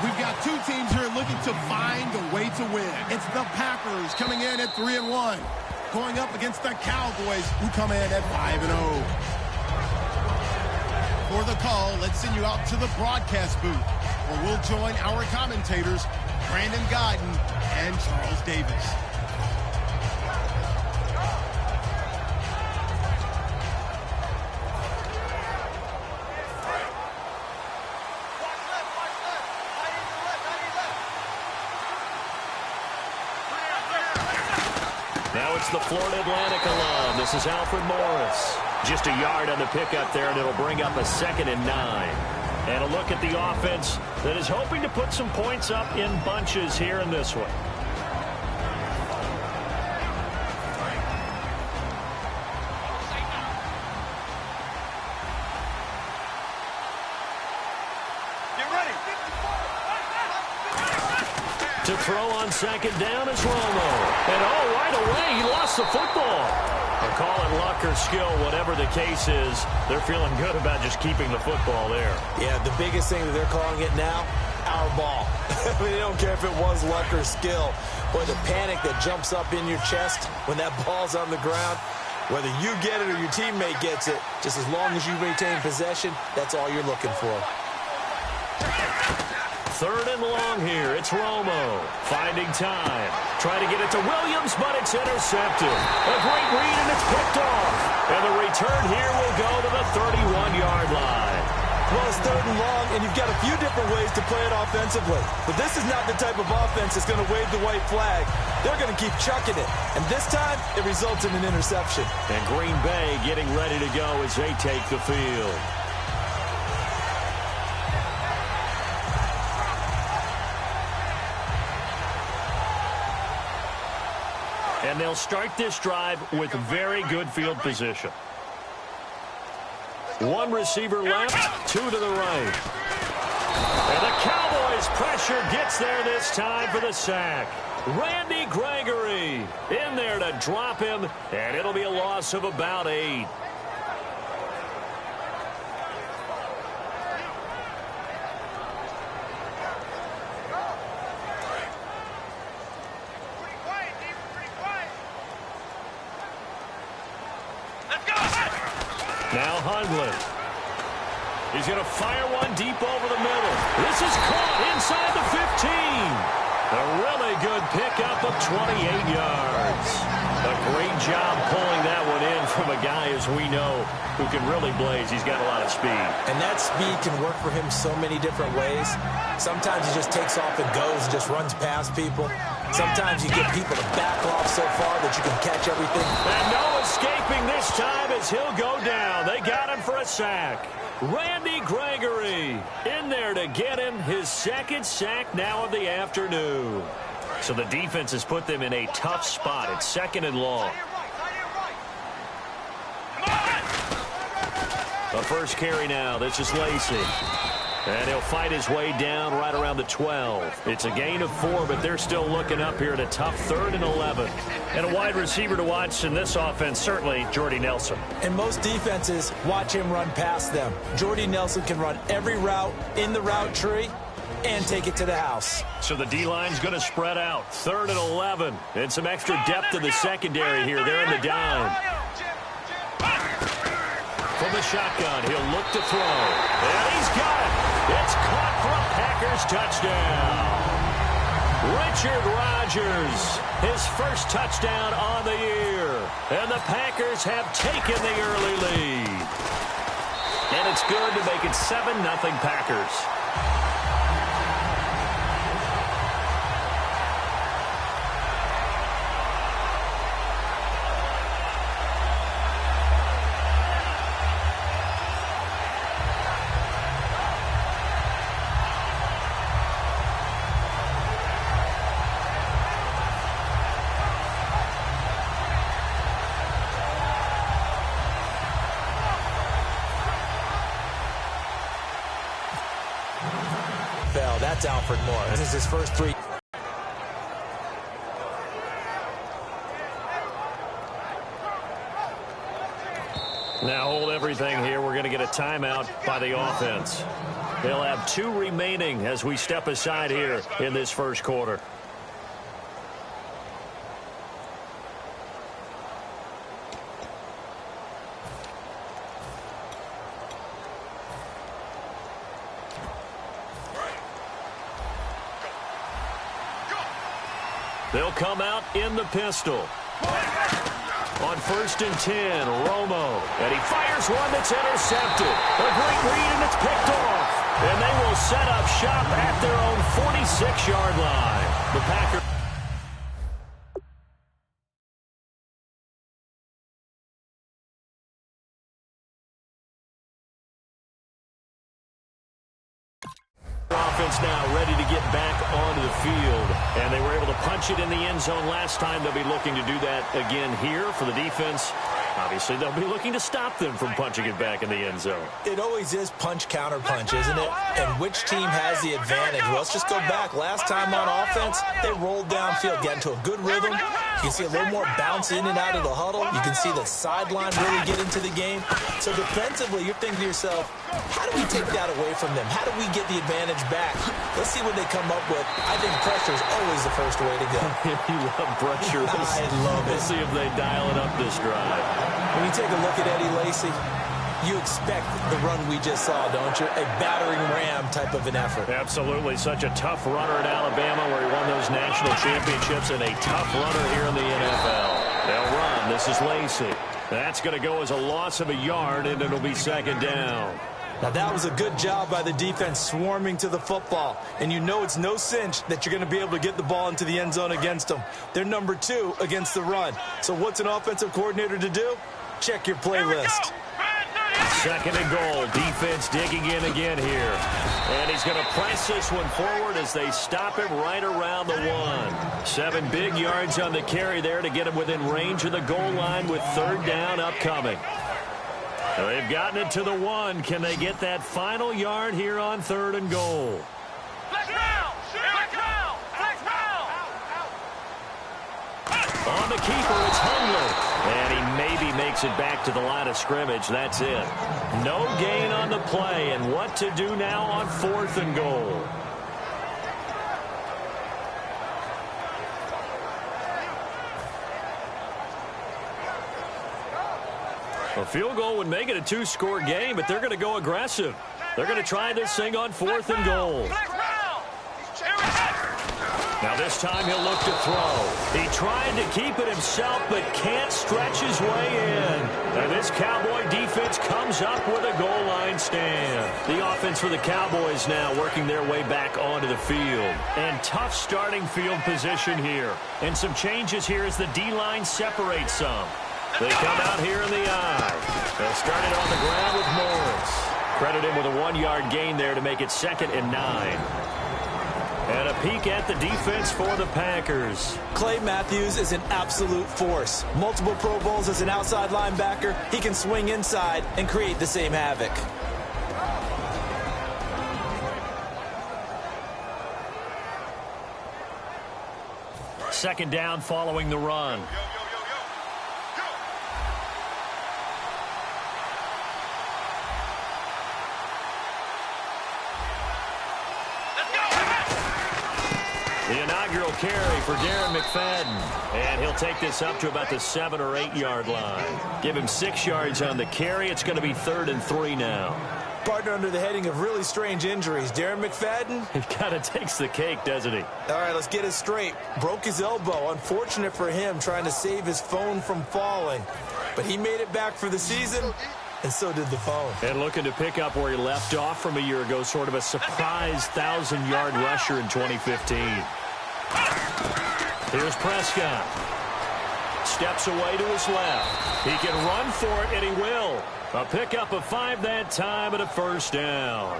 We've got two teams here looking to find a way to win. It's the Packers coming in at 3-1, going up against the Cowboys, who come in at 5-0. For the call, let's send you out to the broadcast booth, where we'll join our commentators, Brandon Godden and Charles Davis. Now it's the Florida Atlantic alum. This is Alfred Morris. Just a yard on the pickup there, and it'll bring up a 2nd and 9. And a look at the offense that is hoping to put some points up in bunches here in this one. To throw on 2nd down is Romo. And right away, he lost the football. They'll call it luck or skill, whatever the case is. They're feeling good about just keeping the football there. Yeah, the biggest thing that they're calling it now, our ball. I mean, they don't care if it was luck or skill. Boy, the panic that jumps up in your chest when that ball's on the ground, whether you get it or your teammate gets it, just as long as you retain possession, that's all you're looking for. 3rd and long here. It's Romo finding time. Trying to get it to Williams, but it's intercepted. A great read, and it's picked off. And the return here will go to the 31-yard line. Well, it's 3rd and long, and you've got a few different ways to play it offensively. But this is not the type of offense that's going to wave the white flag. They're going to keep chucking it. And this time, it results in an interception. And Green Bay getting ready to go as they take the field. And they'll start this drive with very good field position. 1 receiver left, 2 to the right. And the Cowboys pressure gets there this time for the sack. Randy Gregory in there to drop him, and it'll be a loss of about 8. Now Hundley. He's going to fire one deep over the middle. This is caught inside the 15. A really good pickup of 28 yards. A great job pulling that one in from a guy, as we know, who can really blaze. He's got a lot of speed. And that speed can work for him so many different ways. Sometimes he just takes off and goes and just runs past people. Sometimes you get people to back off so far that you can catch everything. And no escaping this time as he'll go down. They got him for a sack. Randy Gregory in there to get him his 2nd sack now of the afternoon. So the defense has put them in a tough spot. It's 2nd and long. The first carry now. This is Lacy. And he'll fight his way down right around the 12. It's a gain of 4, but they're still looking up here at a tough 3rd and 11. And a wide receiver to watch in this offense, certainly Jordy Nelson. And most defenses watch him run past them. Jordy Nelson can run every route in the route tree and take it to the house. So the D-line's going to spread out. 3rd and 11. And some extra depth in the secondary here. They're in the dime. From the shotgun, he'll look to throw. And he's got it. It's caught for a Packers touchdown. Richard Rodgers, his first touchdown on the year. And the Packers have taken the early lead. And it's good to make it 7-0 Packers. That's Alfred Morris. This is his first 3. Now hold everything here. We're going to get a timeout by the offense. They'll have 2 remaining as we step aside here in this first quarter. They'll come out in the pistol. On 1st and 10, Romo. And he fires one that's intercepted. A great read, and it's picked off. And they will set up shop at their own 46-yard line. The Packers. Offense now ready to get back onto the field, and they were able to punch it in the end zone last time. They'll be looking to do that again here for the defense. Obviously, they'll be looking to stop them from punching it back in the end zone. It always is punch-counter-punch, isn't it? And which team has the advantage? Well, let's just go back. Last time on offense, they rolled downfield, got into a good rhythm. You can see a little more bounce in and out of the huddle. You can see the sideline really get into the game. So defensively, you're thinking to yourself, how do we take that away from them? How do we get the advantage back? Let's see what they come up with. I think pressure is always the first way to go. You love pressure. I love it. We'll see if they dial it up this drive. When you take a look at Eddie Lacy, you expect the run we just saw, don't you? A battering ram type of an effort. Absolutely. Such a tough runner in Alabama where he won those national championships, and a tough runner here in the NFL. They'll run. This is Lacy. That's going to go as a loss of a yard, and it'll be 2nd down. Now, that was a good job by the defense swarming to the football. And you know it's no cinch that you're going to be able to get the ball into the end zone against them. They're number 2 against the run. So what's an offensive coordinator to do? Check your playlist. 2nd and goal. Defense digging in again here. And he's going to press this one forward as they stop him right around the 1. 7 big yards on the carry there to get him within range of the goal line with 3rd down upcoming. They've gotten it to the 1. Can they get that final yard here on 3rd and goal? On the keeper, it's Hundley. And he maybe makes it back to the line of scrimmage. That's it. No gain on the play. And what to do now on 4th and goal? A field goal would make it a 2-score game, but they're going to go aggressive. They're going to try this thing on 4th and goal. Now this time he'll look to throw. He tried to keep it himself, but can't stretch his way in. And this Cowboy defense comes up with a goal line stand. The offense for the Cowboys now working their way back onto the field. And tough starting field position here. And some changes here as the D-line separates some. They come out here in the I. They'll start it on the ground with Morris. Credit him with a 1-yard gain there to make it 2nd and 9. And a peek at the defense for the Packers. Clay Matthews is an absolute force. Multiple Pro Bowls as an outside linebacker. He can swing inside and create the same havoc. Second down following the run. The inaugural carry for Darren McFadden. And he'll take this up to about the 7 or 8 yard line. Give him 6 yards on the carry. It's going to be 3rd and 3 now. Partner under the heading of really strange injuries. Darren McFadden. He kind of takes the cake, doesn't he? All right, let's get it straight. Broke his elbow. Unfortunate for him, trying to save his phone from falling. But he made it back for the season, and so did the phone. And looking to pick up where he left off from a year ago, sort of a surprise 1,000-yard rusher in 2015. Here's Prescott. Steps away to his left. He can run for it, and he will. A pickup of 5 that time and a 1st down.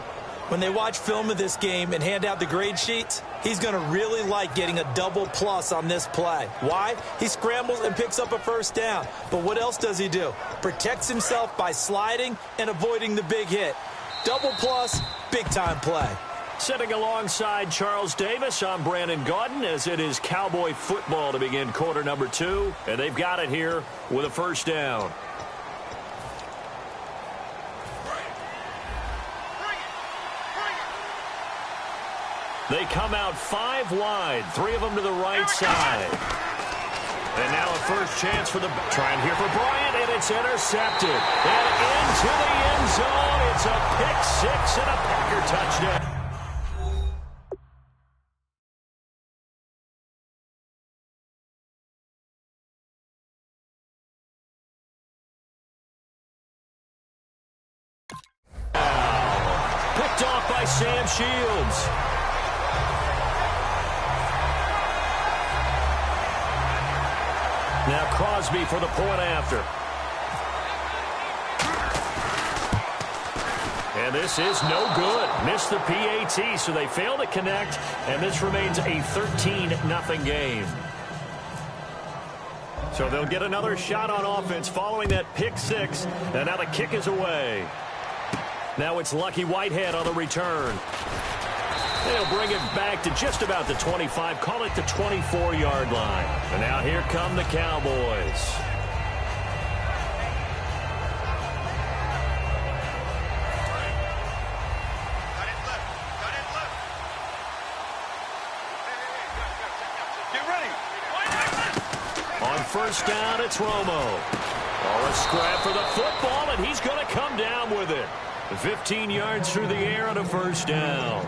When they watch film of this game and hand out the grade sheets, he's going to really like getting a double plus on this play. Why? He scrambles and picks up a 1st down. But what else does he do? Protects himself by sliding and avoiding the big hit. Double plus, big-time play. Sitting alongside Charles Davis, I'm Brandon Gaudin, as it is Cowboy football to begin quarter number 2. And they've got it here with a 1st down. They come out 5 wide, 3 of them to the right side. And now a first chance for the trying here for Bryant, and it's intercepted. And into the end zone. It's a pick 6 and a Packer touchdown. Picked off by Sam Shields. Now Crosby for the point after. And this is no good. Missed the PAT, so they fail to connect, and this remains a 13-0 game. So they'll get another shot on offense following that pick 6, and now the kick is away. Now it's Lucky Whitehead on the return. They'll bring it back to just about the 25, call it the 24-yard line. And now here come the Cowboys. Get ready. On first down, it's Romo. A scrap for the football, and he's going to come down with it. 15 yards through the air on a first down.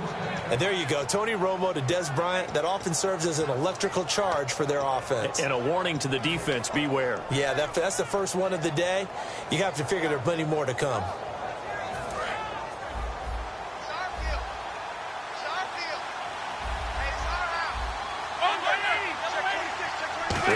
And there you go. Tony Romo to Des Bryant. That often serves as an electrical charge for their offense. And a warning to the defense, beware. Yeah, that's the first one of the day. You have to figure there are plenty more to come.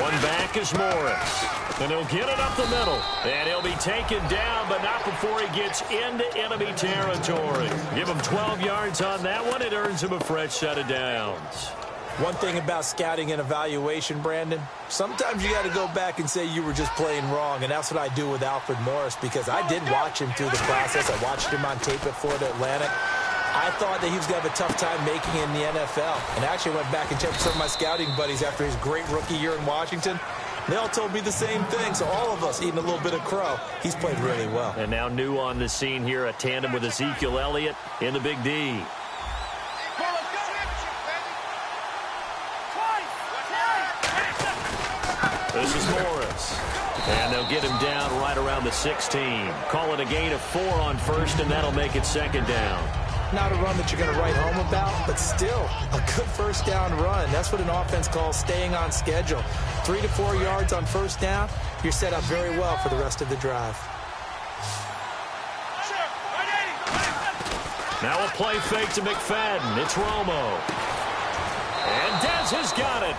One back is Morris. And he'll get it up the middle. And he'll be taken down, but not before he gets into enemy territory. Give him 12 yards on that one. It earns him a fresh set of downs. One thing about scouting and evaluation, Brandon, sometimes you got to go back and say you were just playing wrong, and that's what I do with Alfred Morris because I did watch him through the process. I watched him on tape at Florida Atlantic. I thought that he was going to have a tough time making it in the NFL, and I actually went back and checked some of my scouting buddies after his great rookie year in Washington. They all told me the same thing, so all of us eating a little bit of crow. He's played really well. And now new on the scene here, a tandem with Ezekiel Elliott in the Big D. This is Morris. And they'll get him down right around the 16. Call it a gain of 4 on first, and that'll make it second down. Not a run that you're going to write home about, but still a good first down run. That's what an offense calls staying on schedule. 3 to 4 yards on first down, you're set up very well for the rest of the drive. Now a play fake to McFadden. It's Romo. And Dez has got it.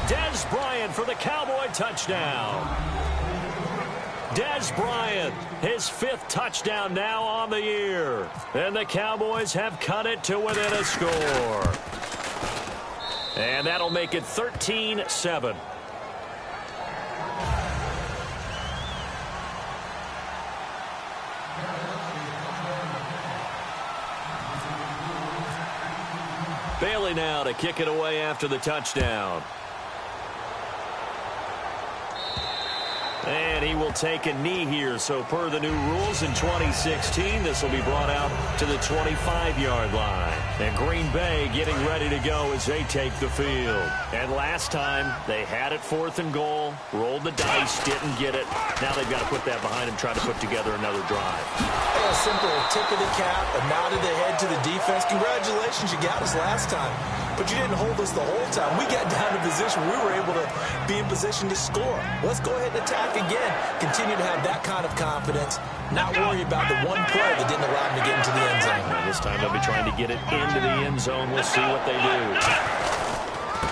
Dez Bryant for the Cowboy touchdown. Dez Bryant, his 5th touchdown now on the year. And the Cowboys have cut it to within a score. And that'll make it 13-7. Bailey now to kick it away after the touchdown. And he will take a knee here. So per the new rules in 2016, this will be brought out to the 25-yard line. And Green Bay getting ready to go as they take the field. And last time, they had it 4th and goal, rolled the dice, didn't get it. Now they've got to put that behind them, try to put together another drive. A simple tip of the cap, a nod of the head to the defense. Congratulations, you got us last time. But you didn't hold us the whole time. We got down to position. We were able to be in position to score. Let's go ahead and attack again. Continue to have that kind of confidence. Not worry about the one play that didn't allow them to get into the end zone. And this time they'll be trying to get it into the end zone. We'll see what they do.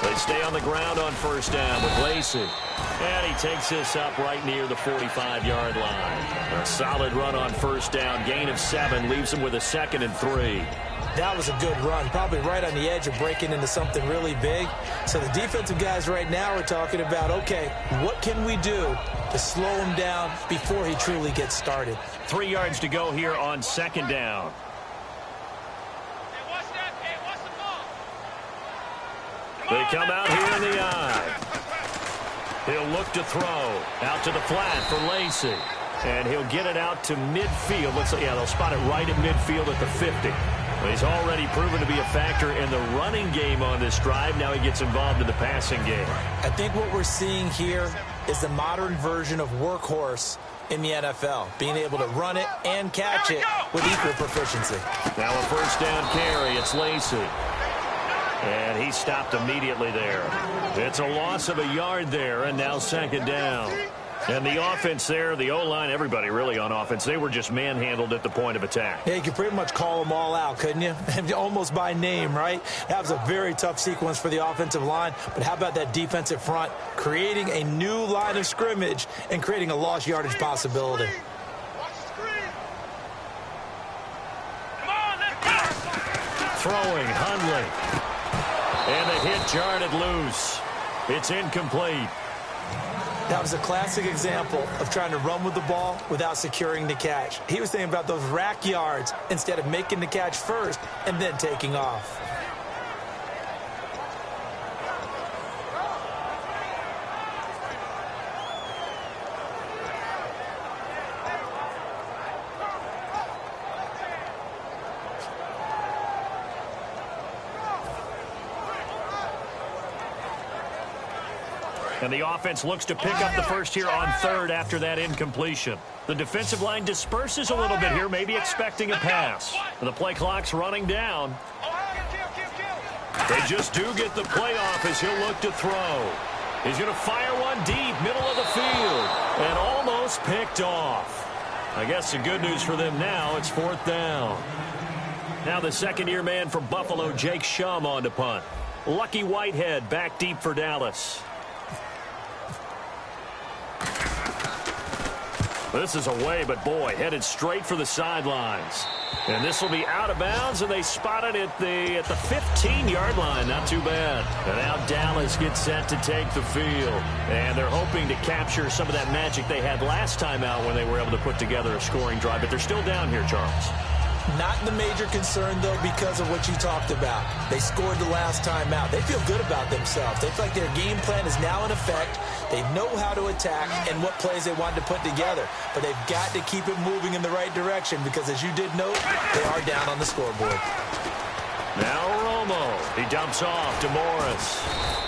They stay on the ground on first down with Lacey. And he takes this up right near the 45-yard line. A solid run on first down. Gain of 7 leaves him with a 2nd and 3. That was a good run, probably right on the edge of breaking into something really big. So the defensive guys right now are talking about, okay, what can we do to slow him down before he truly gets started? 3 yards to go here on second down. They come out here in the eye. He'll look to throw. Out to the flat for Lacey. And he'll get it out to midfield. Let's say, yeah, they'll spot it right at midfield at the 50. Well, he's already proven to be a factor in the running game on this drive. Now he gets involved in the passing game. I think what we're seeing here is the modern version of workhorse in the NFL, being able to run it and catch it with equal proficiency. Now a first down carry. It's Lacey. And he stopped immediately there. It's a loss of a yard there, and now second down. And the offense there, the O-line, everybody really on offense, they were just manhandled at the point of attack. Yeah, you could pretty much call them all out, couldn't you? Almost by name, right? That was a very tough sequence for the offensive line. But how about that defensive front creating a new line of scrimmage and creating a lost yardage possibility? Throwing, Hundley. And the hit jarred it loose. It's incomplete. That was a classic example of trying to run with the ball without securing the catch. He was thinking about those rack yards instead of making the catch first and then taking off. And the offense looks to pick up the first here on third after that incompletion. The defensive line disperses a little bit here, maybe expecting a pass. And the play clock's running down. They just do get the play off as he'll look to throw. He's going to fire one deep, middle of the field, and almost picked off. I guess the good news for them now, it's fourth down. Now the second-year man from Buffalo, Jake Shum, on to punt. Lucky Whitehead back deep for Dallas. This is away, but boy, headed straight for the sidelines. And this will be out of bounds, and they spot it at the 15-yard line. Not too bad. And now Dallas gets set to take the field. And they're hoping to capture some of that magic they had last time out when they were able to put together a scoring drive. But they're still down here, Charles. Not the major concern, though, because of what you talked about. They scored the last time out. They feel good about themselves. They feel like their game plan is now in effect. They know how to attack and what plays they wanted to put together. But they've got to keep it moving in the right direction because, as you did note, they are down on the scoreboard. Now Romo. He dumps off to Morris.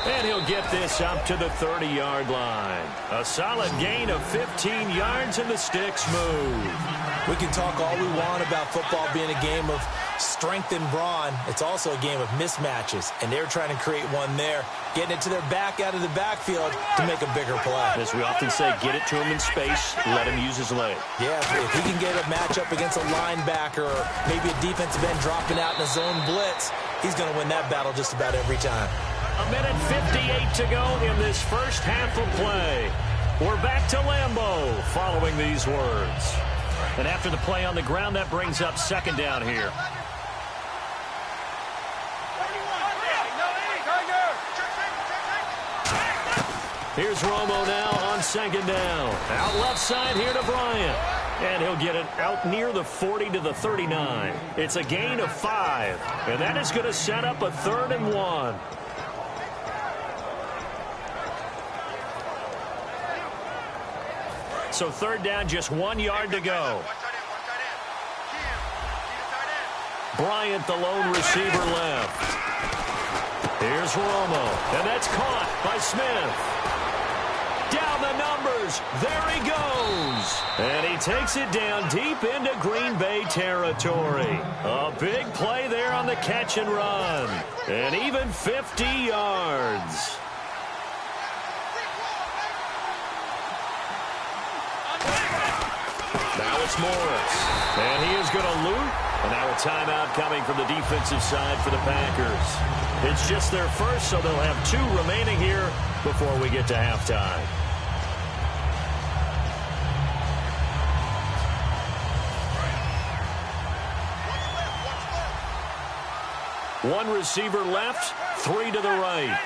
And he'll get this up to the 30-yard line. A solid gain of 15 yards, and the sticks move. We can talk all we want about football being a game of strength and brawn. It's also a game of mismatches, and they're trying to create one there, getting it to their back out of the backfield to make a bigger play. As we often say, get it to him in space, let him use his leg. Yeah, if he can get a matchup against a linebacker or maybe a defensive end dropping out in a zone blitz, he's going to win that battle just about every time. A minute 58 to go in this first half of play. We're back to Lambeau following these words. And after the play on the ground, that brings up second down here. Here's Romo now on second down. Out left side here to Bryant. And he'll get it out near the 40 to the 39. It's a gain of 5. And that is going to set up a 3rd and 1. So third down, just 1 yard to go. Bryant, the lone receiver, left. Here's Romo, and that's caught by Smith. Down the numbers. There he goes. And he takes it down deep into Green Bay territory. A big play there on the catch and run. And even 50 yards. Now it's Morris. And he is going to loop. And now a timeout coming from the defensive side for the Packers. It's just their first, so they'll have 2 remaining here before we get to halftime. One receiver left, 3 to the right.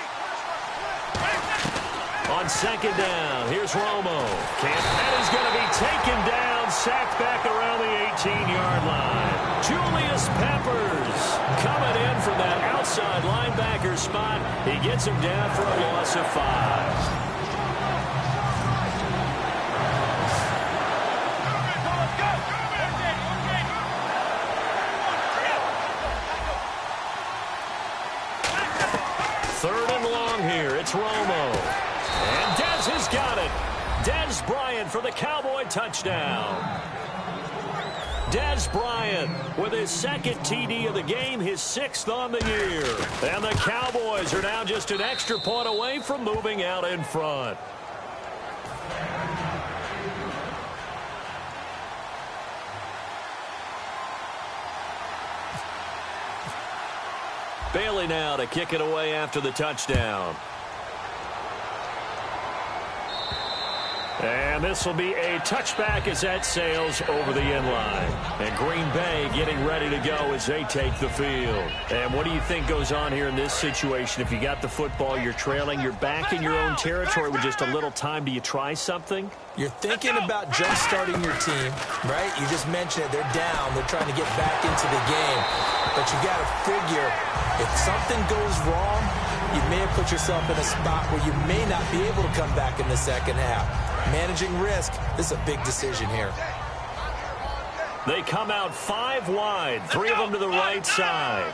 On second down, here's Romo. That is going to be taken down, sacked back around the 18-yard line. Julius Peppers coming in from that outside linebacker spot. He gets him down for a loss of 5. Third and long here. It's Romo. And Dez has got it. Dez Bryant for the Cowboy touchdown. Dez Bryant with his second TD of the game, his 6th on the year. And the Cowboys are now just an extra point away from moving out in front. Bailey now to kick it away after the touchdown. And this will be a touchback as that sails over the end line. And Green Bay getting ready to go as they take the field. And what do you think goes on here in this situation? If you got the football, you're trailing, you're back in your own territory with just a little time. Do you try something? You're thinking about jump-starting your team, right? You just mentioned it. They're down. They're trying to get back into the game. But you got to figure, if something goes wrong, you may have put yourself in a spot where you may not be able to come back in the second half. Managing risk, this is a big decision here. They come out 5 wide, 3 of them to the right side.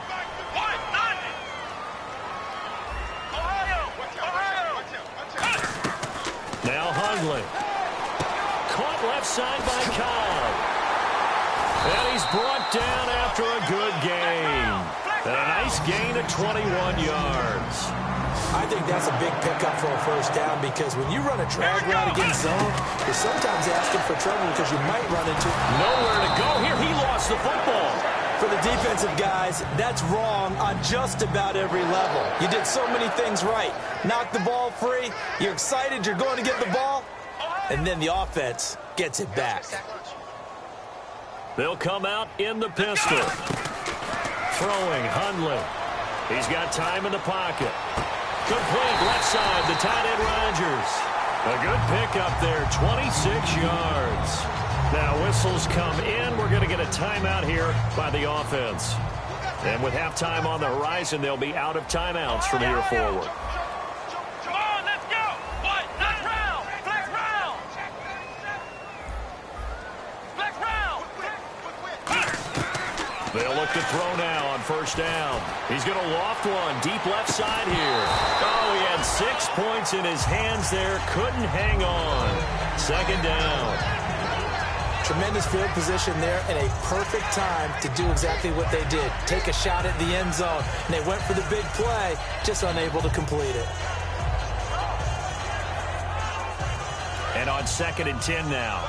Now Hundley. Caught left side by Cobb. And he's brought down after a good gain. And a nice gain of 21 yards. I think that's a big pickup for a first down because when you run a drag route against zone, you're sometimes asking for trouble because you might run into nowhere to go here. He lost the football. For the defensive guys, that's wrong on just about every level. You did so many things right. Knock the ball free. You're excited you're going to get the ball. And then the offense gets it back. They'll come out in the pistol. Throwing Hundley. He's got time in the pocket. Complete left side, the tight end Rodgers. A good pickup there, 26 yards. Now whistles come in. We're going to get a timeout here by the offense. And with halftime on the horizon, they'll be out of timeouts from here forward. Come on, let's go. Flex round. Flex round. Flex round. They'll look to throw now on first down. He's going to loft one deep left side here. Oh, he had 6 points in his hands there. Couldn't hang on. Second down. Tremendous field position there and a perfect time to do exactly what they did. Take a shot at the end zone. And they went for the big play, just unable to complete it. And on 2nd and 10 now.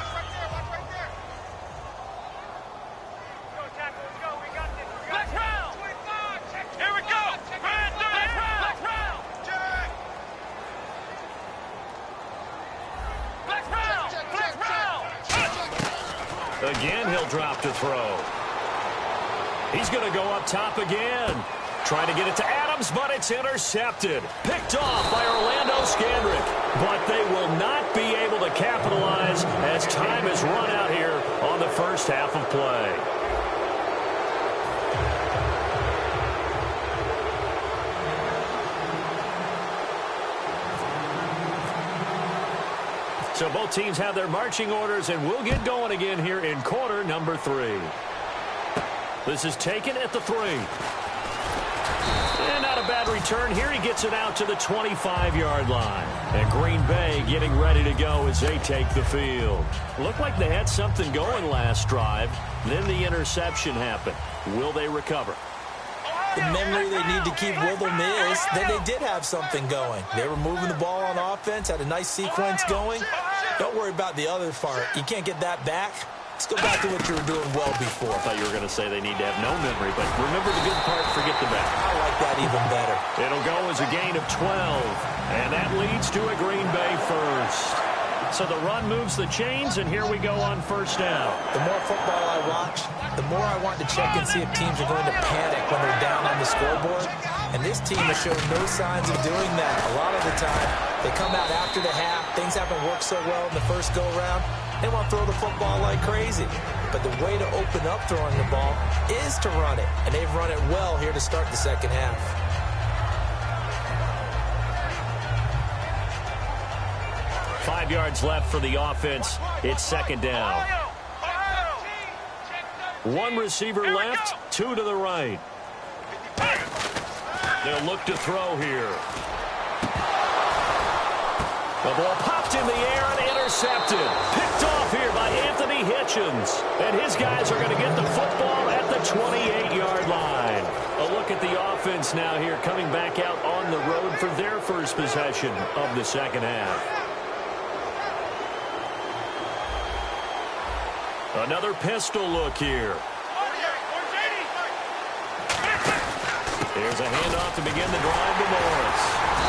Again, he'll drop to throw. He's going to go up top again. Trying to get it to Adams, but it's intercepted. Picked off by Orlando Scandrick. But they will not be able to capitalize as time has run out here on the first half of play. So both teams have their marching orders, and we'll get going again here in quarter number 3. This is taken at the 3. And not a bad return here. He gets it out to the 25-yard line. And Green Bay getting ready to go as they take the field. Looked like they had something going last drive. Then the interception happened. Will they recover? The memory they need to keep with them is that they did have something going. They were moving the ball on offense, had a nice sequence going. Don't worry about the other part. You can't get that back. Let's go back to what you were doing well before. I thought you were going to say they need to have no memory, but remember the good part, forget the bad. I like that even better. It'll go as a gain of 12, and that leads to a Green Bay first. So the run moves the chains, and here we go on first down. The more football I watch, the more I want to check and see if teams are going to panic when they're down on the scoreboard. And this team has shown no signs of doing that. A lot of the time, they come out after the half. Things haven't worked so well in the first go-around. They want to throw the football like crazy. But the way to open up throwing the ball is to run it. And they've run it well here to start the second half. Five yards left for the offense. It's second down. One receiver left, two to the right. They'll look to throw here. The ball popped in the air and intercepted. Picked off here by Anthony Hitchens. And his guys are going to get the football at the 28-yard line. A look at the offense now here, coming back out on the road for their first possession of the second half. Another pistol look here. Here's a handoff to begin the drive to Morris.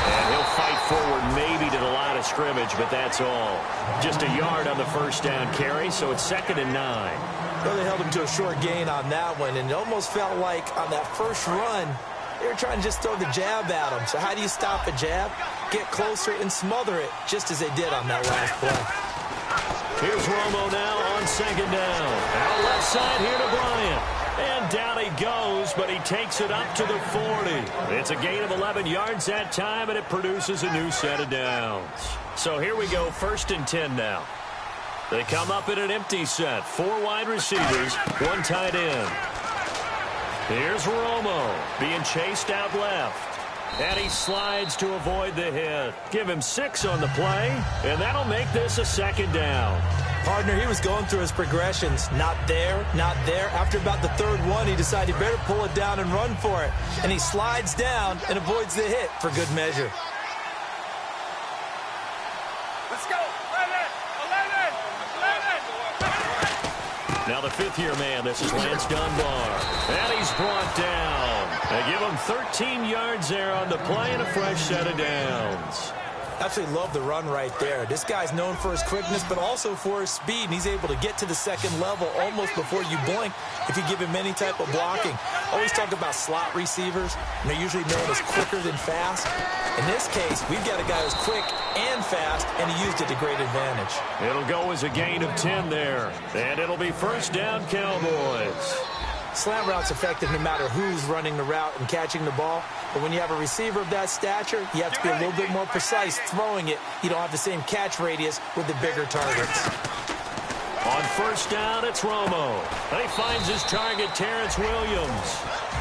And he'll fight forward maybe to the line of scrimmage, but that's all. Just a yard on the first down carry, so it's 2nd and 9. Well, they held him to a short gain on that one, and it almost felt like on that first run, they were trying to just throw the jab at him. So how do you stop a jab? Get closer and smother it, just as they did on that last play. Here's Romo now on 2nd down. Out left side here to Bryant. And down he goes, but he takes it up to the 40. It's a gain of 11 yards that time, and it produces a new set of downs. So here we go, 1st and 10 now. They come up in an empty set. 4 wide receivers, 1 tight end. Here's Romo being chased out left. And he slides to avoid the hit. Give him 6 on the play, and that'll make this a 2nd down. Partner, he was going through his progressions. Not there, not there. After about the 3rd one, he decided he better pull it down and run for it. And he slides down and avoids the hit for good measure. Let's go. 11. Now the 5th-year man, this is Lance Dunbar. And he's brought down. They give him 13 yards there on the play and a fresh set of downs. Absolutely love the run right there. This guy's known for his quickness, but also for his speed, and he's able to get to the 2nd level almost before you blink if you give him any type of blocking. Always talk about slot receivers, and they're usually known as quicker than fast. In this case, we've got a guy who's quick and fast, and he used it to great advantage. It'll go as a gain of 10 there, and it'll be 1st down Cowboys. Slant route's effective no matter who's running the route and catching the ball. But when you have a receiver of that stature, you have to be a little bit more precise throwing it. You don't have the same catch radius with the bigger targets. On 1st down, it's Romo. He finds his target, Terrence Williams.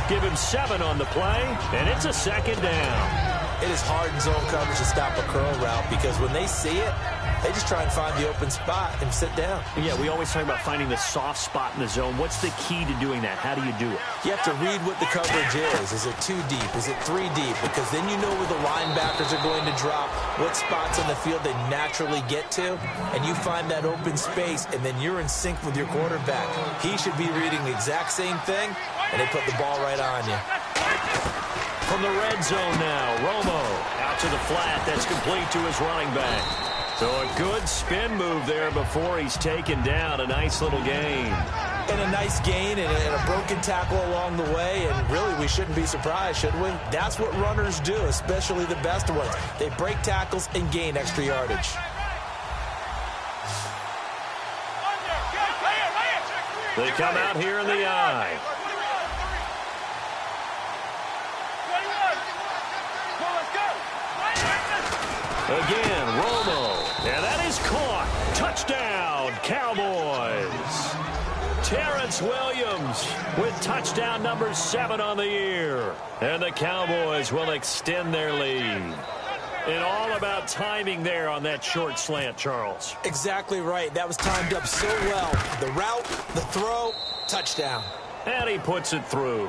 Give him 7 on the play, and it's a 2nd down. It is hard in zone coverage to stop a curl route because when they see it, they just try and find the open spot and sit down. Yeah, we always talk about finding the soft spot in the zone. What's the key to doing that? How do you do it? You have to read what the coverage is. Is it 2 deep? Is it 3 deep? Because then you know where the linebackers are going to drop, what spots on the field they naturally get to, and you find that open space, and then you're in sync with your quarterback. He should be reading the exact same thing, and they put the ball right on you. From the red zone now, Romo out to the flat. That's complete to his running back. So a good spin move there before he's taken down. A nice little gain. And a nice gain and a broken tackle along the way. And really, we shouldn't be surprised, should we? That's what runners do, especially the best ones. They break tackles and gain extra yardage. They come out here in the eye. Again, Romo. And that is caught. Touchdown, Cowboys. Terrence Williams with touchdown number 7 on the year. And the Cowboys will extend their lead. And all about timing there on that short slant, Charles. Exactly right. That was timed up so well. The route, the throw, touchdown. And he puts it through.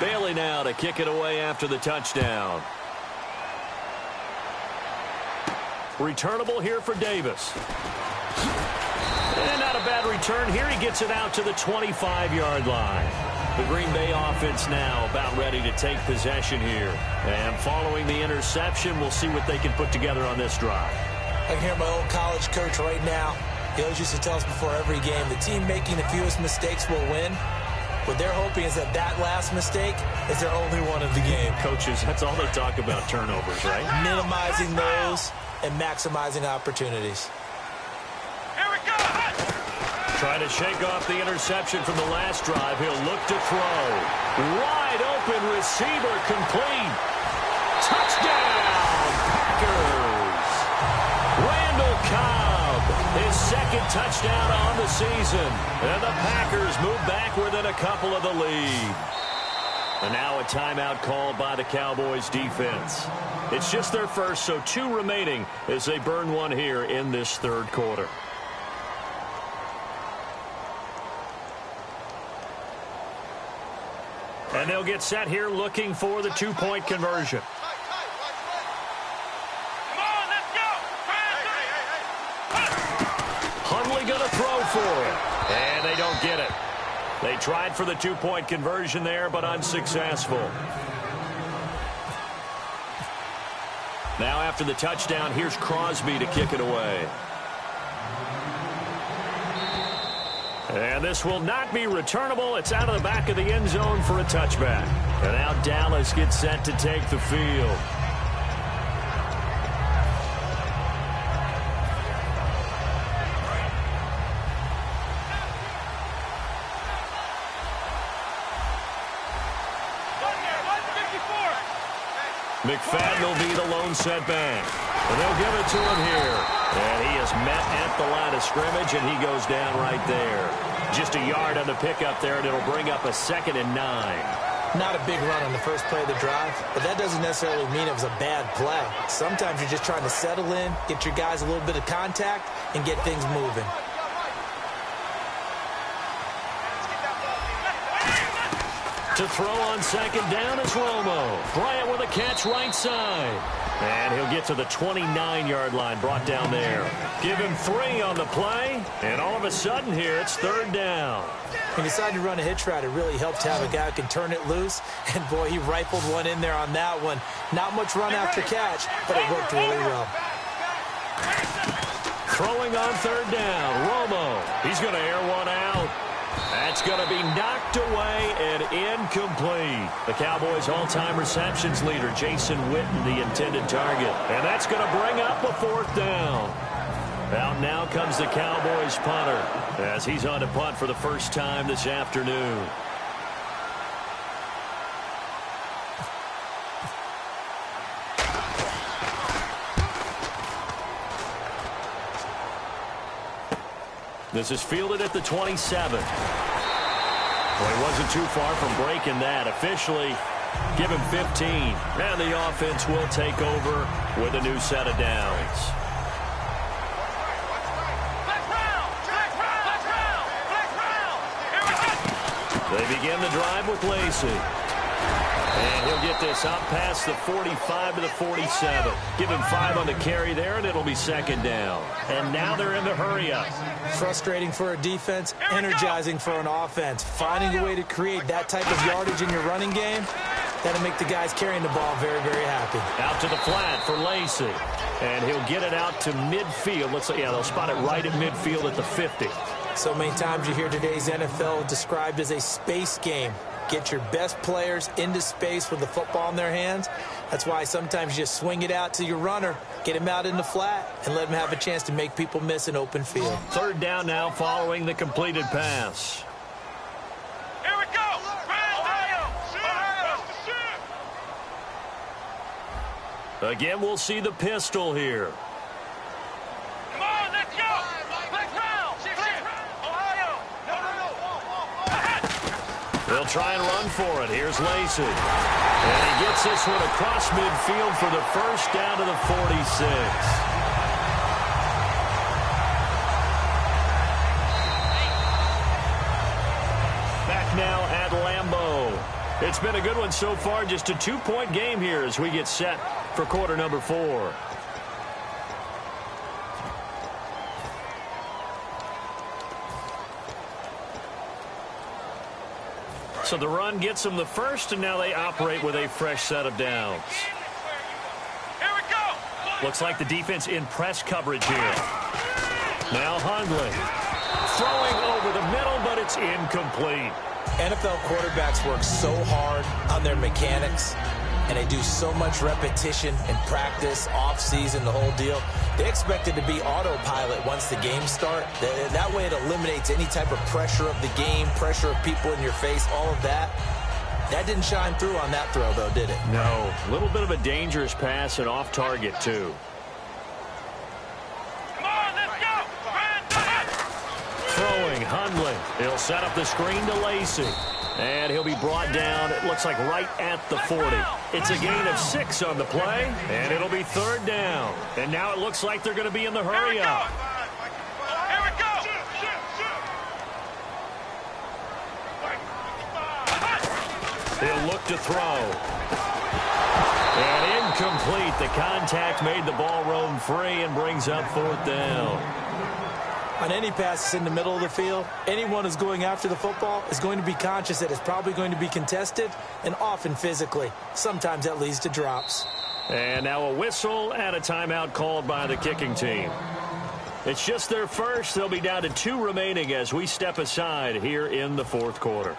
Bailey now to kick it away after the touchdown. Returnable here for Davis. And not a bad return here. He gets it out to the 25-yard line. The Green Bay offense now about ready to take possession here. And following the interception, we'll see what they can put together on this drive. I can hear my old college coach right now. He always used to tell us before every game, the team making the fewest mistakes will win. What they're hoping is that last mistake is their only one of the game. Coaches, that's all they talk about, turnovers, right? Minimizing those and maximizing opportunities. Here we go. Trying And to shake off the interception from the last drive, he'll look to throw. Wide open receiver, complete. Touchdown, Packers. Randall Cobb, his second touchdown on the season. And the Packers move back within a couple of the lead. And now a timeout called by the Cowboys defense. It's just their first, so 2 remaining as they burn one here in this third quarter. And they'll get set here looking for the 2-point conversion. Come on, let's go. Hundley going to throw for it. And they don't get it. They tried for the 2-point conversion there, but unsuccessful. Now after the touchdown, here's Crosby to kick it away. And this will not be returnable. It's out of the back of the end zone for a touchback. And now Dallas gets set to take the field. McFadden will be the lone setback. And they'll give it to him here. And he is met at the line of scrimmage, and he goes down right there. Just a yard on the pickup there, and it'll bring up a 2nd and 9. Not a big run on the first play of the drive, but that doesn't necessarily mean it was a bad play. Sometimes you're just trying to settle in, get your guys a little bit of contact, and get things moving. To throw on 2nd down is Romo. Bryant with a catch right side. And he'll get to the 29-yard line, brought down there. Give him 3 on the play, and all of a sudden here it's 3rd down. He decided to run a hitch route. It really helped to have a guy who can turn it loose. And, boy, he rifled one in there on that one. Not much run after catch, but it worked really well. Throwing on 3rd down, Romo. He's going to air one out. That's going to be knocked away and incomplete. The Cowboys' all-time receptions leader, Jason Witten, the intended target. And that's going to bring up a 4th down. Out now comes the Cowboys punter as he's on to punt for the first time this afternoon. This is fielded at the 27. Well, he wasn't too far from breaking that. Officially, give him 15. And the offense will take over with a new set of downs. They begin the drive with Lacey. And he'll get this up past the 45 to the 47. Give him 5 on the carry there, and it'll be 2nd down. And now they're in the hurry-up. Frustrating for a defense, energizing for an offense. Finding a way to create that type of yardage in your running game, that'll make the guys carrying the ball very, very happy. Out to the flat for Lacey. And he'll get it out to midfield. They'll spot it right at midfield at the 50. So many times you hear today's NFL described as a space game. Get your best players into space with the football in their hands. That's why sometimes you just swing it out to your runner, get him out in the flat, and let him have a chance to make people miss an open field. 3rd down now following the completed pass. Here we go. Again, we'll see the pistol here. Come on, let's go. Let's round. Ohio. They'll try and run for it. Here's Lacey. And he gets this one across midfield for the first down to the 46. Back now at Lambeau. It's been a good one so far. Just a 2-point game here as we get set for quarter number 4. So the run gets them the first, and now they operate with a fresh set of downs. Here we go. Looks like the defense in press coverage here. Now Hundley. Throwing over the middle, but it's incomplete. NFL quarterbacks work so hard on their mechanics. and they do so much repetition and practice, off-season, the whole deal. They expect it to be autopilot once the games start. That way it eliminates any type of pressure of the game, pressure of people in your face, all of that. That didn't shine through on that throw, though, did it? No. A little bit of a dangerous pass and off target, too. Come on, let's go. Throwing, Hundley. He'll set up the screen to Lacey. And he'll be brought down, it looks like right at the 40. It's a gain of 6 on the play, and it'll be 3rd down. And now it looks like they're going to be in the hurry up. Here we go. He'll look to throw. And incomplete. The contact made the ball roam free and brings up 4th down. On any passes in the middle of the field, anyone who's going after the football is going to be conscious that it's probably going to be contested and often physically. Sometimes that leads to drops. And now a whistle and a timeout called by the kicking team. It's just their first. They'll be down to 2 remaining as we step aside here in the 4th quarter.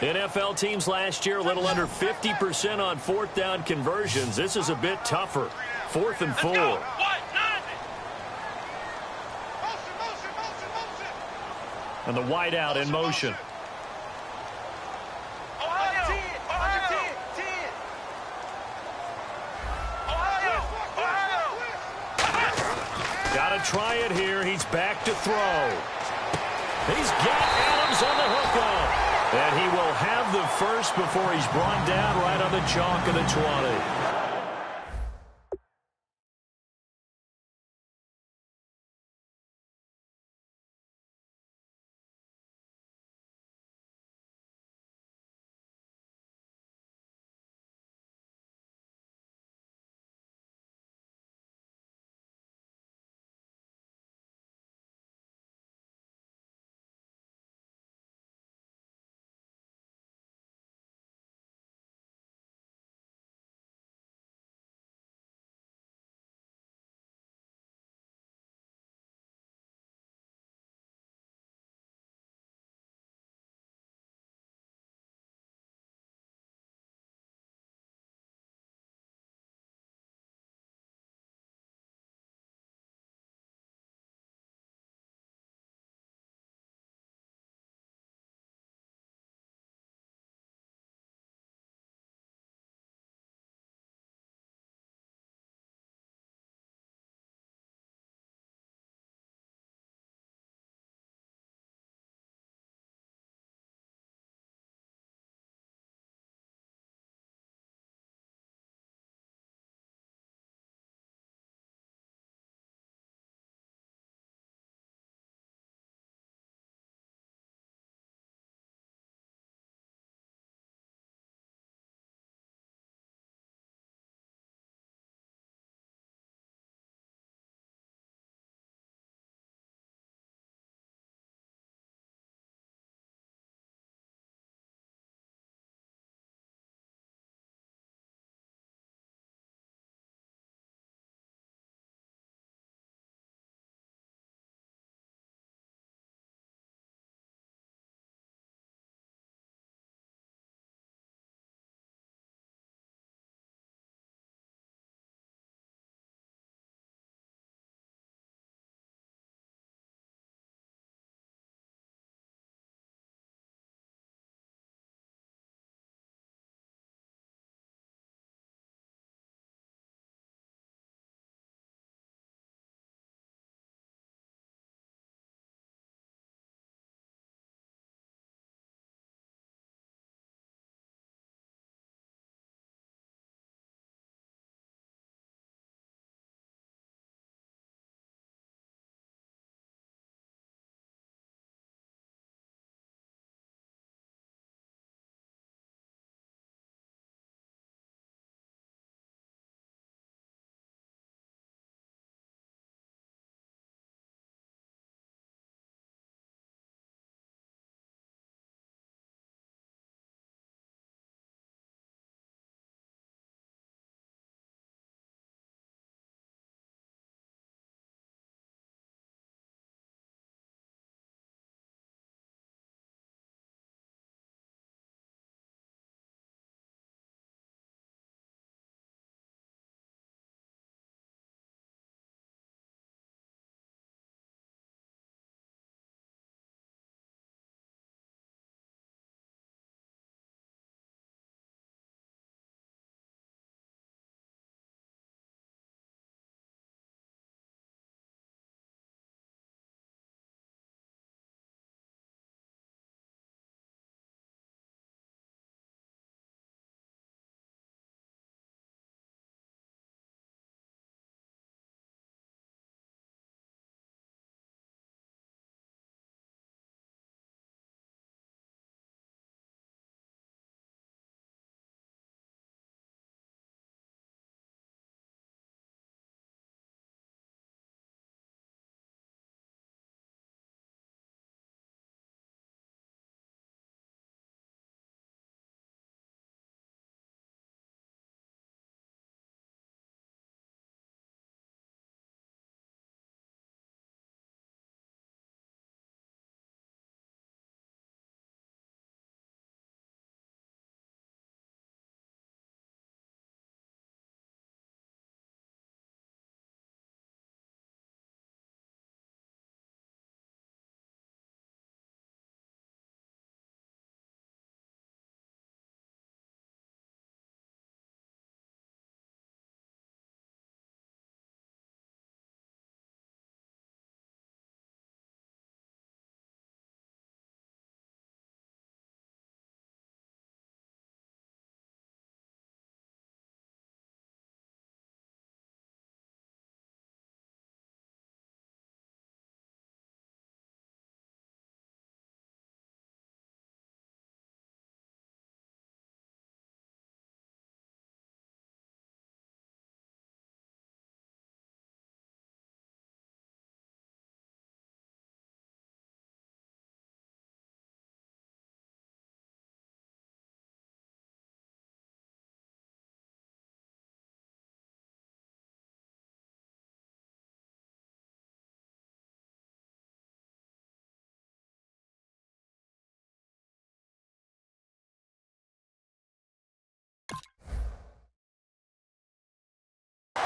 NFL teams last year a little under 50% on 4th down conversions. This is a bit tougher. 4th and 4. And the wideout in motion. Got to try it here. He's back to throw. He's got Adams on the hookup. And he will have the first before he's brought down right on the chalk of the 20.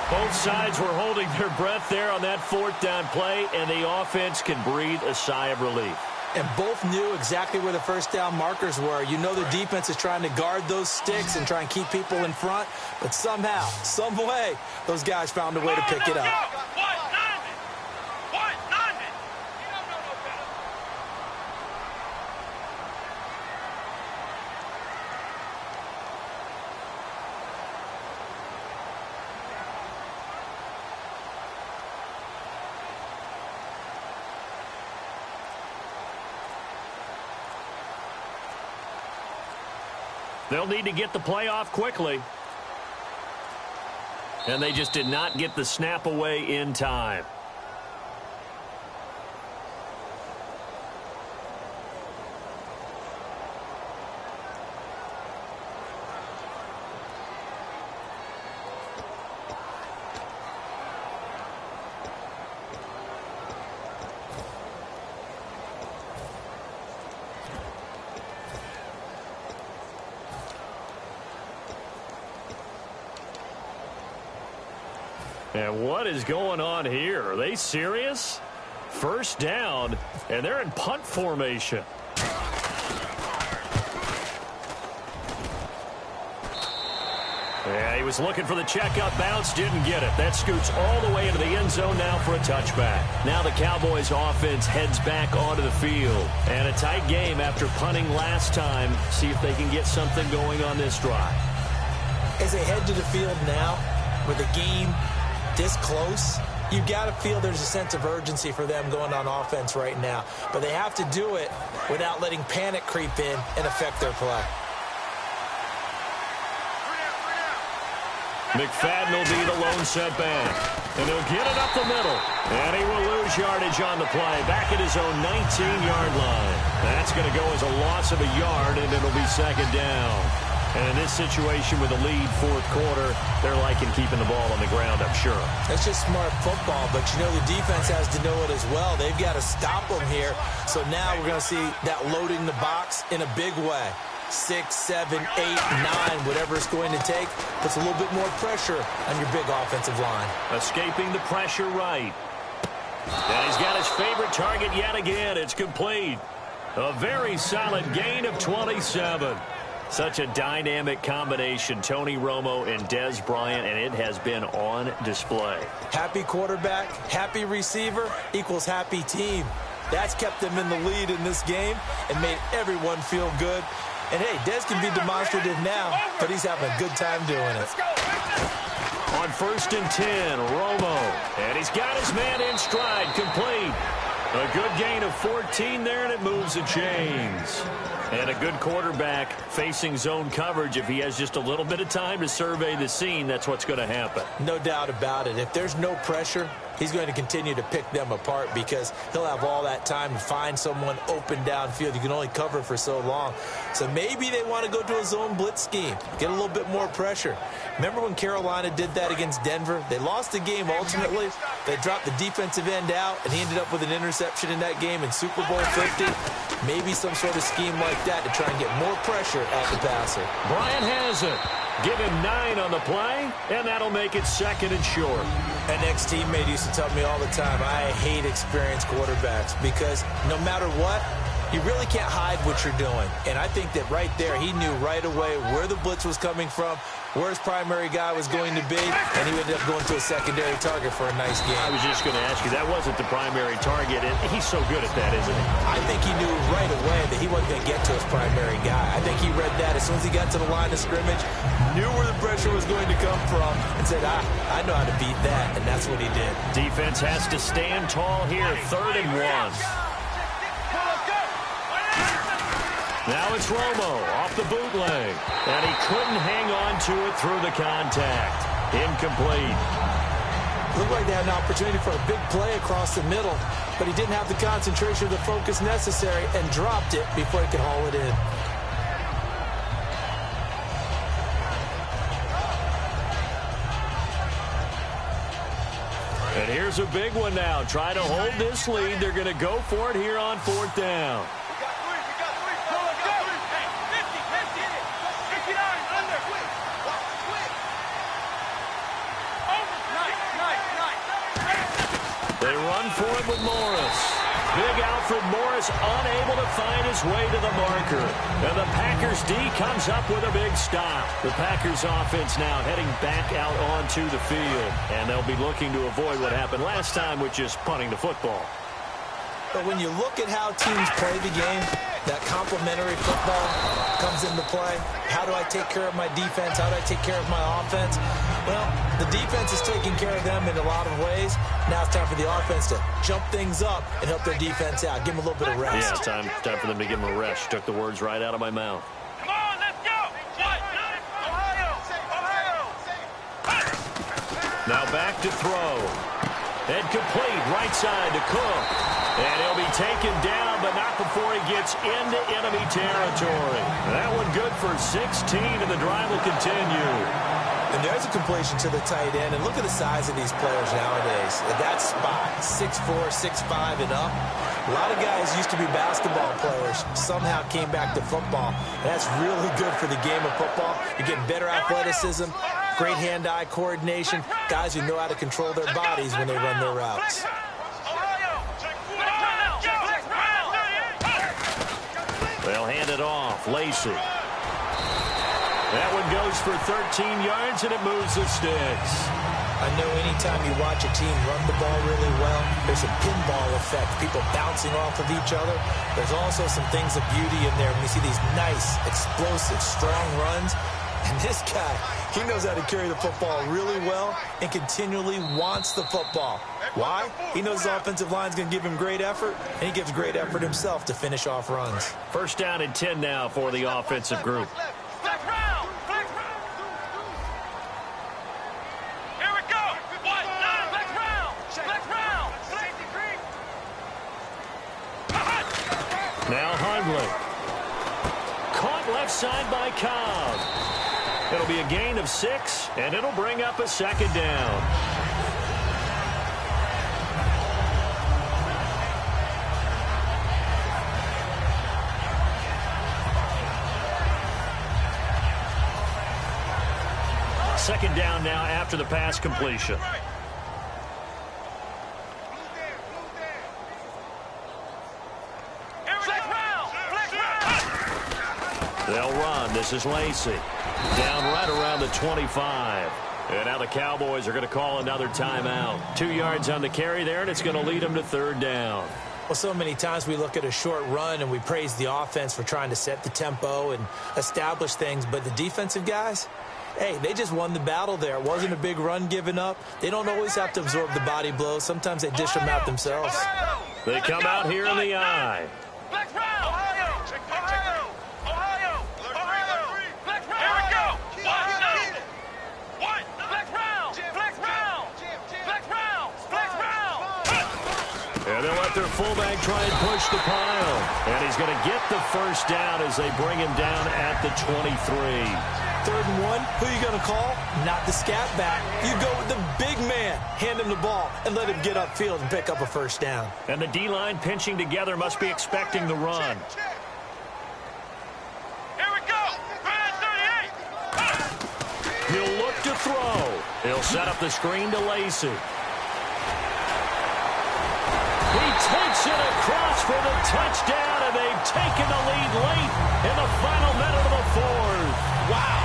Both sides were holding their breath there on that fourth down play, and the offense can breathe a sigh of relief. And both knew exactly where the first down markers were. You know the defense is trying to guard those sticks and try and keep people in front, but somehow, some way, those guys found a way to pick it up. They'll need to get the play off quickly. And they just did not get the snap away in time. And what is going on here? Are they serious? First down, and they're in punt formation. Yeah, he was looking for the checkup bounce, didn't get it. That scoots all the way into the end zone now for a touchback. Now the Cowboys offense heads back onto the field. And a tight game after punting last time. See if they can get something going on this drive. As they head to the field now, with the game this close, you got to feel there's a sense of urgency for them going on offense right now. But they have to do it without letting panic creep in and affect their play. McFadden will be the lone setback. And he'll get it up the middle. And he will lose yardage on the play. Back at his own 19-yard line. That's going to go as a loss of a yard, and it'll be second down. And in this situation with a lead fourth quarter, they're liking keeping the ball on the ground, I'm sure. That's just smart football, but you know the defense has to know it as well. They've got to stop them here. So now we're going to see that loading the box in a big way. 6, 7, 8, 9, whatever it's going to take, puts a little bit more pressure on your big offensive line. Escaping the pressure right. And he's got his favorite target yet again. It's complete. A very solid gain of 27. Such a dynamic combination, Tony Romo and Dez Bryant, and it has been on display. Happy quarterback, happy receiver equals happy team. That's kept them in the lead in this game and made everyone feel good. And, hey, Dez can be demonstrative now, but he's having a good time doing it. On 1st and 10, Romo. And he's got his man in stride, complete. A good gain of 14 there, and it moves the chains. And a good quarterback facing zone coverage. If he has just a little bit of time to survey the scene, that's what's going to happen. No doubt about it. If there's no pressure, he's going to continue to pick them apart because he'll have all that time to find someone open downfield. You can only cover for so long. So maybe they want to go to a zone blitz scheme, get a little bit more pressure. Remember when Carolina did that against Denver? They lost the game ultimately. They dropped the defensive end out, and he ended up with an interception in that game in Super Bowl 50. Maybe some sort of scheme like that to try and get more pressure at the passer. Bryant has it. Give him 9 on the play, and that'll make it 2nd and short. An ex-teammate used to tell me all the time, I hate experienced quarterbacks because no matter what, you really can't hide what you're doing. And I think that right there, he knew right away where the blitz was coming from, where his primary guy was going to be, and he ended up going to a secondary target for a nice game. I was just going to ask you, that wasn't the primary target, and he's so good at that, isn't he? I think he knew right away that he wasn't going to get to his primary guy. I think he read that as soon as he got to the line of scrimmage, knew where the pressure was going to come from, and said, I know how to beat that, and that's what he did. Defense has to stand tall here, 3rd and 1. Now it's Romo off the bootleg, and he couldn't hang on to it through the contact. Incomplete. Looked like they had an opportunity for a big play across the middle, but he didn't have the concentration or the focus necessary and dropped it before he could haul it in. And here's a big one now. Try to hold this lead. They're going to go for it here on 4th down. They run for it with Morris. Big Alfred Morris unable to find his way to the marker. And the Packers D comes up with a big stop. The Packers offense now heading back out onto the field. And they'll be looking to avoid what happened last time, which is punting the football. But when you look at how teams play the game, that complementary football comes into play. How do I take care of my defense? How do I take care of my offense? Well, the defense is taking care of them in a lot of ways. Now it's time for the offense to jump things up and help their defense out. Give them a little bit of rest. Yeah, time for them to give them a rest. You took the words right out of my mouth. Come on, let's go. Ohio. Now back to throw. And complete right side to Cook. And he'll be taken down, but not before he gets into enemy territory. That one good for 16, and the drive will continue. And there's a completion to the tight end. And look at the size of these players nowadays. At that spot, 6'4", 6'5", and up. A lot of guys used to be basketball players, somehow came back to football. And that's really good for the game of football. You're getting better athleticism, great hand-eye coordination, guys who know how to control their bodies when they run their routes. They'll hand it off. Lacey. That one goes for 13 yards, and it moves the sticks. I know anytime you watch a team run the ball really well, there's a pinball effect, people bouncing off of each other. There's also some things of beauty in there when you see these nice, explosive, strong runs. And this guy, he knows how to carry the football really well and continually wants the football. Why? He knows his offensive line's going to give him great effort, and he gives great effort himself to finish off runs. First down and 10 now for the offensive group. Now Hundley. Caught left side by Cobb. It'll be a gain of 6, and it'll bring up a second down. Second down now after the pass completion. They'll run. This is Lacey. Down right around the 25. And now the Cowboys are going to call another timeout. 2 yards on the carry there, and it's going to lead them to third down. Well, so many times we look at a short run and we praise the offense for trying to set the tempo and establish things. But the defensive guys, hey, they just won the battle there. It wasn't a big run given up. They don't always have to absorb the body blows. Sometimes they dish them out themselves. They come out here in the eye. And they'll let their fullback try and push the pile. And he's going to get the first down as they bring him down at the 23. 3rd and 1, who are you going to call? Not the scat back. You go with the big man. Hand him the ball and let him get upfield and pick up a first down. And the D-line pinching together must be expecting the run. Here we go. He'll look to throw. He'll set up the screen to Lacey. He takes it across for the touchdown, and they've taken the lead late in the final minute of the 4th. Wow.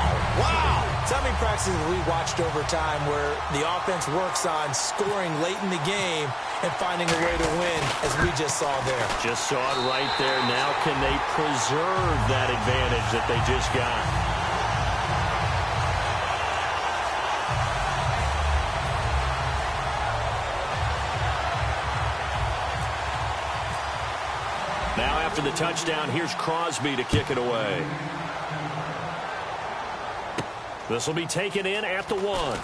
So many practices we watched over time where the offense works on scoring late in the game and finding a way to win, as we just saw there. Just saw it right there. Now can they preserve that advantage that they just got? Now after the touchdown, here's Crosby to kick it away. This will be taken in at the 1.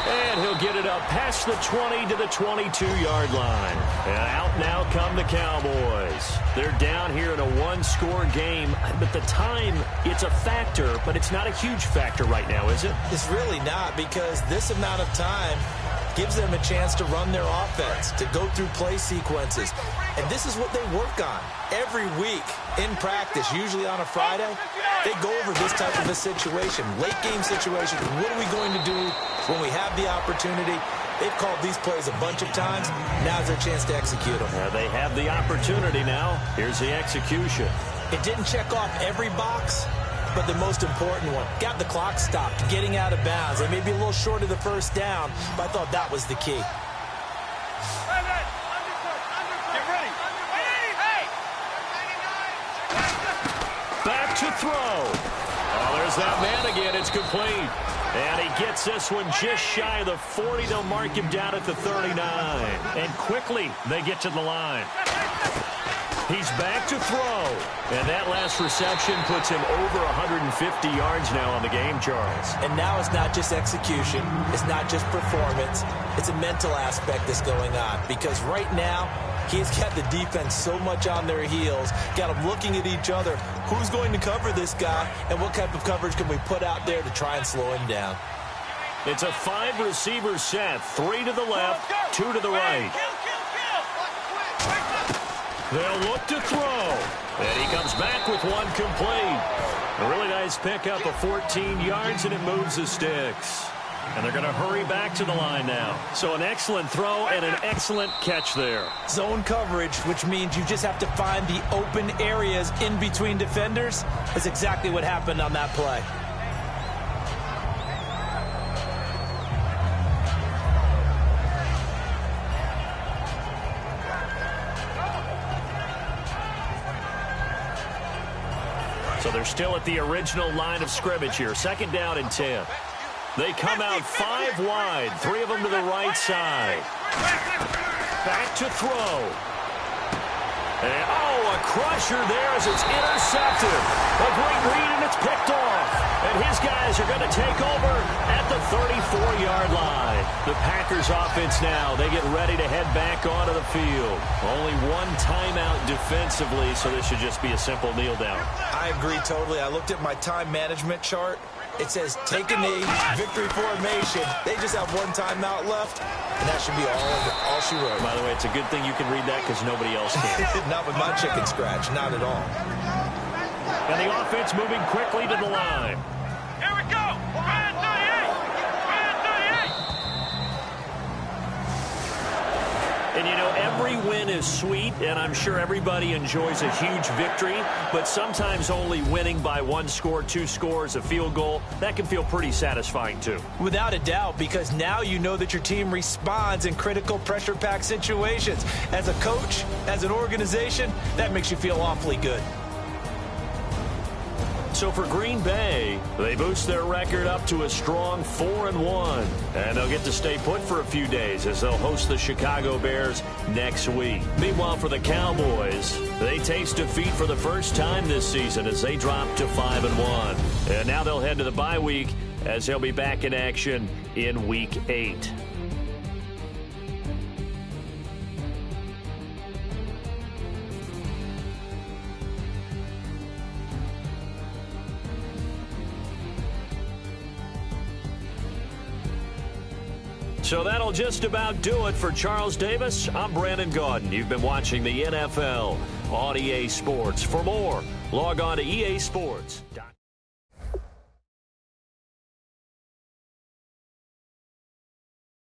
And he'll get it up past the 20 to the 22-yard line. And out now come the Cowboys. They're down here in a 1-score game. But the time, it's a factor, but it's not a huge factor right now, is it? It's really not, because this amount of time gives them a chance to run their offense, to go through play sequences. And this is what they work on every week in practice, usually on a Friday. They go over this type of a situation, late game situation. What are we going to do when we have the opportunity? They've called these plays a bunch of times. Now's their chance to execute them. They have the opportunity now. Here's the execution. It didn't check off every box, but the most important one. Got the clock stopped, getting out of bounds. They may be a little short of the first down, but I thought that was the key. Get ready. Back to throw. Oh, there's that man again. It's complete. And he gets this one just shy of the 40. They'll mark him down at the 39. And quickly, they get to the line. He's back to throw. And that last reception puts him over 150 yards now on the game, Charles. And now it's not just execution. It's not just performance. It's a mental aspect that's going on. Because right now, he's got the defense so much on their heels, got them looking at each other. Who's going to cover this guy, and what type of coverage can we put out there to try and slow him down? It's a 5-receiver set. 3 to the left, 2 to the right. They'll look to throw. And he comes back with one complete. A really nice pickup of 14 yards, and it moves the sticks. And they're going to hurry back to the line now. So an excellent throw and an excellent catch there. Zone coverage, which means you just have to find the open areas in between defenders. That's exactly what happened on that play. So they're still at the original line of scrimmage here. 2nd down and 10. They come out 5 wide, 3 of them to the right side. Back to throw. And, oh, a crusher there as it's intercepted. A great read, and it's picked off. And his guys are going to take over at the 34-yard line. The Packers offense now, they get ready to head back onto the field. Only one timeout defensively, so this should just be a simple kneel down. I agree totally. I looked at my time management chart. It says take a knee, victory formation. They just have one timeout left, and that should be all she wrote. By the way, it's a good thing you can read that because nobody else can. Not with my chicken scratch, not at all. And the offense moving quickly to the line. Here we go. Red 38. Red 38. And, you know, every win is sweet, and I'm sure everybody enjoys a huge victory, but sometimes only winning by 1 score, 2 scores, a field goal, that can feel pretty satisfying too. Without a doubt, because now you know that your team responds in critical pressure-packed situations. As a coach, as an organization, that makes you feel awfully good. So for Green Bay, they boost their record up to a strong 4-1. And they'll get to stay put for a few days as they'll host the Chicago Bears next week. Meanwhile, for the Cowboys, they taste defeat for the first time this season as they drop to 5-1. And now they'll head to the bye week as they'll be back in action in Week 8. So that'll just about do it for Charles Davis. I'm Brandon Gaudin. You've been watching the NFL on EA Sports. For more, log on to easports.com.